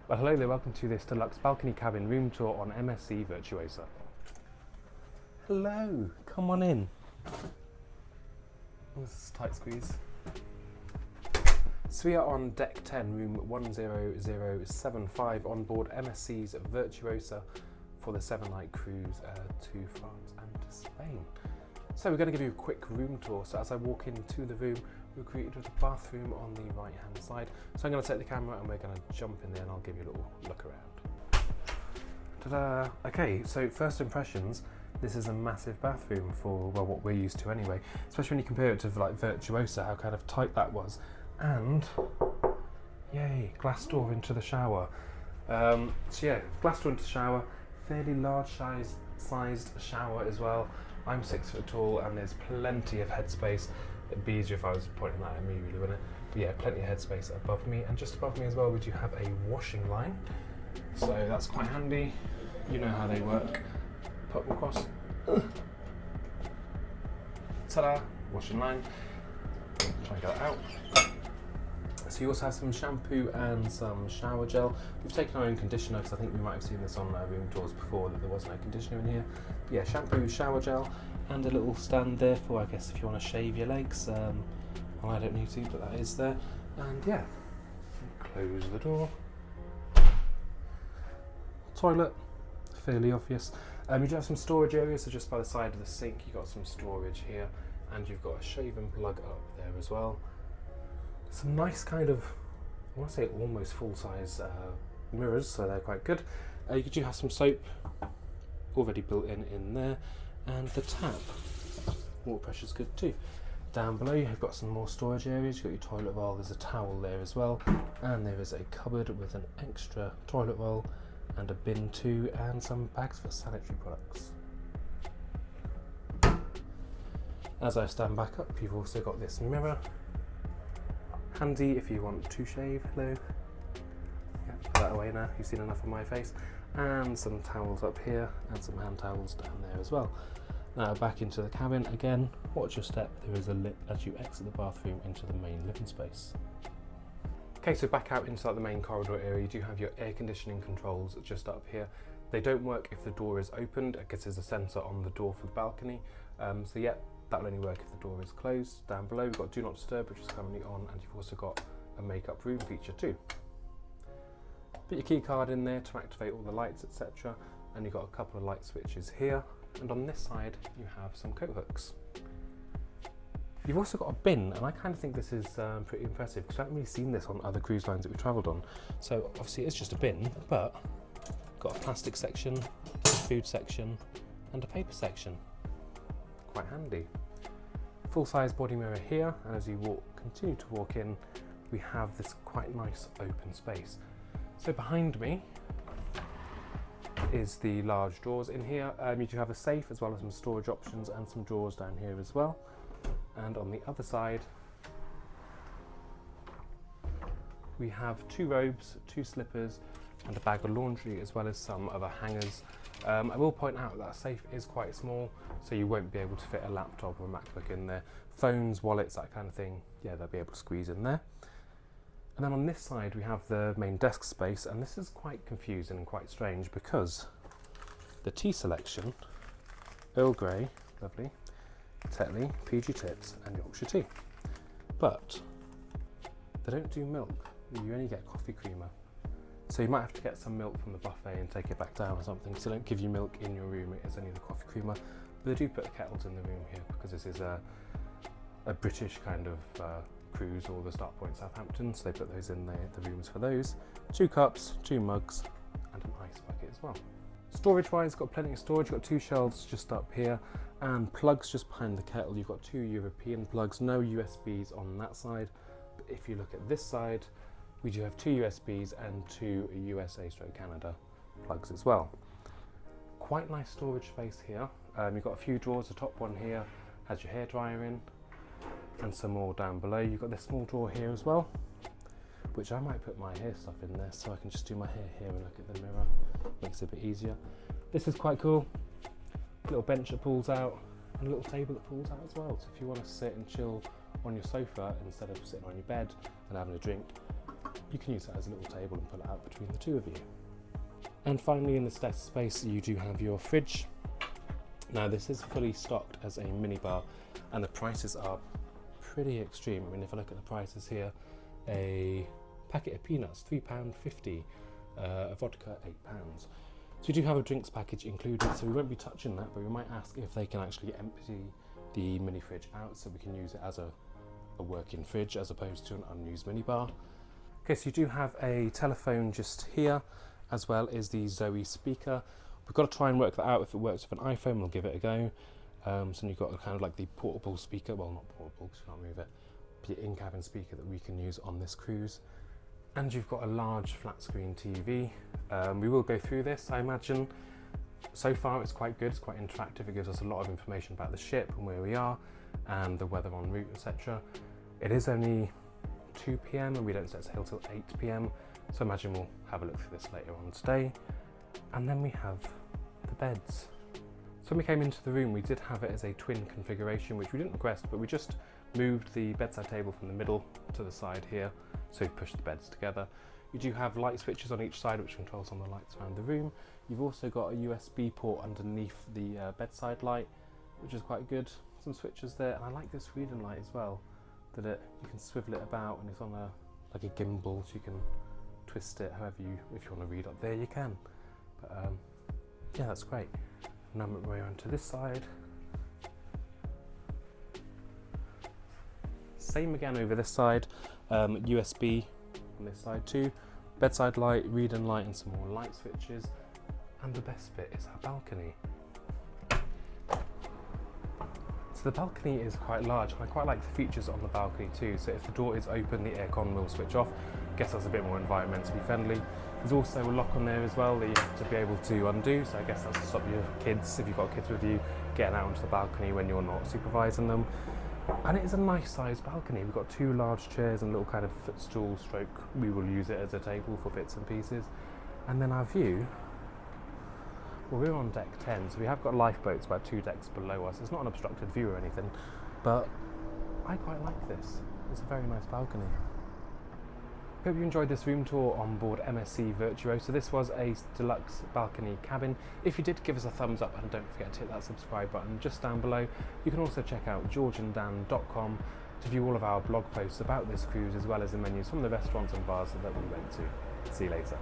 Well, hello there, welcome to this deluxe balcony cabin room tour on MSC VIRTUOSA. Hello, come on in. This is a tight squeeze. So we are on deck 10, room 10075 on board MSC's VIRTUOSA for the 7-night cruise to France and to Spain. So we're going to give you a quick room tour. So as I walk into the room, we're greeted with a bathroom on the right hand side. So I'm going to take the camera and we're going to jump in there and I'll give you a little look around. Ta-da! Okay, so first impressions, this is a massive bathroom for, well, what we're used to anyway, especially when you compare it to like VIRTUOSA, how kind of tight that was. And yay, glass door into the shower. So yeah, glass door into the shower, fairly large sized shower as well. I'm 6 foot tall and there's plenty of headspace. It'd be easier if I was pointing that at me, really, wouldn't it? But yeah, plenty of headspace above me, and just above me as well we do have a washing line. So that's quite handy. You know how they work. Put them across. Ta-da! Washing line. Try and get that out. So you also have some shampoo and some shower gel. We've taken our own conditioner because I think we might have seen this on room tours before that there was no conditioner in here. But yeah, shampoo, shower gel, and a little stand there for, I guess, if you want to shave your legs. Well, I don't need to, but that is there. And yeah, close the door. Toilet, fairly obvious. You do have some storage areas, so just by the side of the sink you've got some storage here, and you've got a shaving plug up there as well. Some nice kind of, I want to say almost full-size mirrors, so they're quite good. You do have some soap already built in there, and the tap, water pressure's good too. Down below you've got some more storage areas. You've got your toilet roll, there's a towel there as well, and there is a cupboard with an extra toilet roll and a bin too, and some bags for sanitary products. As I stand back up, you've also got this mirror. Handy if you want to shave. Hello. Yeah, put that away now, you've seen enough of my face. And some towels up here, and some hand towels down there as well. Now back into the cabin again, watch your step, there is a lip as you exit the bathroom into the main living space. Okay, so back out into the main corridor area, you do have your air conditioning controls just up here. They don't work if the door is opened, I guess there's a sensor on the door for the balcony. So yeah, that will only work if the door is closed. Down below we've got Do Not Disturb, which is currently on, and you've also got a makeup room feature too. Put your key card in there to activate all the lights, etc. And you've got a couple of light switches here. And on this side you have some coat hooks. You've also got a bin, and I kind of think this is pretty impressive because I haven't really seen this on other cruise lines that we've travelled on. So obviously it's just a bin, but got a plastic section, a food section, and a paper section. Quite handy. Full-size body mirror here, and as you continue to walk in, we have this quite nice open space. So behind me is the large drawers in here. You do have a safe as well as some storage options and some drawers down here as well. And on the other side we have 2 robes, 2 slippers, and a bag of laundry, as well as some other hangers. I will point out that safe is quite small, so you won't be able to fit a laptop or a MacBook in there. Phones, wallets, that kind of thing, yeah, they'll be able to squeeze in there. And then on this side we have the main desk space, and this is quite confusing and quite strange because the tea selection, Earl Grey, lovely, Tetley, PG Tips, and Yorkshire tea. But they don't do milk, you only get coffee creamer. So you might have to get some milk from the buffet and take it back down or something, so they don't give you milk in your room, it is only the coffee creamer. But they do put kettles in the room here because this is a British kind of cruise, or the start point Southampton, so they put those in the rooms for those. 2 cups, 2 mugs, and an ice bucket as well. Storage wise, got plenty of storage. You've got 2 shelves just up here, and plugs just behind the kettle. You've got 2 European plugs, no USBs on that side. But if you look at this side, we do have 2 USBs and 2 USA/Canada plugs as well. Quite nice storage space here. You've got a few drawers. The top one here has your hairdryer in, and some more down below. You've got this small drawer here as well, which I might put my hair stuff in there so I can just do my hair here and look at the mirror. Makes it a bit easier. This is quite cool. Little bench that pulls out, and a little table that pulls out as well. So if you want to sit and chill on your sofa instead of sitting on your bed and having a drink, you can use that as a little table and pull it out between the two of you. And finally, in this desk space, you do have your fridge. Now this is fully stocked as a minibar, and the prices are pretty extreme. I mean, if I look at the prices here, a packet of peanuts, £3.50, a vodka, £8. So we do have a drinks package included, so we won't be touching that, but we might ask if they can actually empty the mini fridge out so we can use it as a working fridge as opposed to an unused minibar. Okay, so you do have a telephone just here, as well as the Zoe speaker. We've got to try and work that out. If it works with an iPhone, we'll give it a go. So you've got kind of like the portable speaker, well, not portable because you can't move it, but your in-cabin speaker that we can use on this cruise. And you've got a large flat screen TV. We will go through this, I imagine. So far it's quite good, it's quite interactive. It gives us a lot of information about the ship and where we are and the weather en route, etc. It is only 2 PM and we don't set sail till 8 PM. So I imagine we'll have a look through this later on today. And then we have the beds. So when we came into the room, we did have it as a twin configuration, which we didn't request, but we just moved the bedside table from the middle to the side here. So we pushed the beds together. You do have light switches on each side, which controls on the lights around the room. You've also got a USB port underneath the bedside light, which is quite good. Some switches there, and I like this reading light as well, that you can swivel it about and it's on like a gimbal, so you can twist it however if you want to read up there, you can. But yeah, that's great. Now we're on to this side. Same again over this side, USB on this side too. Bedside light, reading light, and some more light switches. And the best bit is our balcony. So the balcony is quite large, and I quite like the features on the balcony too. So if the door is open, the aircon will switch off. Guess that's a bit more environmentally friendly. There's also a lock on there as well that you have to be able to undo. So I guess that's to stop your kids, if you've got kids with you, getting out onto the balcony when you're not supervising them. And it is a nice sized balcony. We've got 2 large chairs and a little kind of footstool stroke. We will use it as a table for bits and pieces. And then our view, well, we're on deck 10, so we have got lifeboats about 2 decks below us. It's not an obstructed view or anything, but I quite like this. It's a very nice balcony. Hope you enjoyed this room tour on board MSC VIRTUOSA. This was a deluxe balcony cabin. If you did, give us a thumbs up and don't forget to hit that subscribe button just down below. You can also check out georgeanddan.com to view all of our blog posts about this cruise, as well as the menus from the restaurants and bars that we went to. See you later.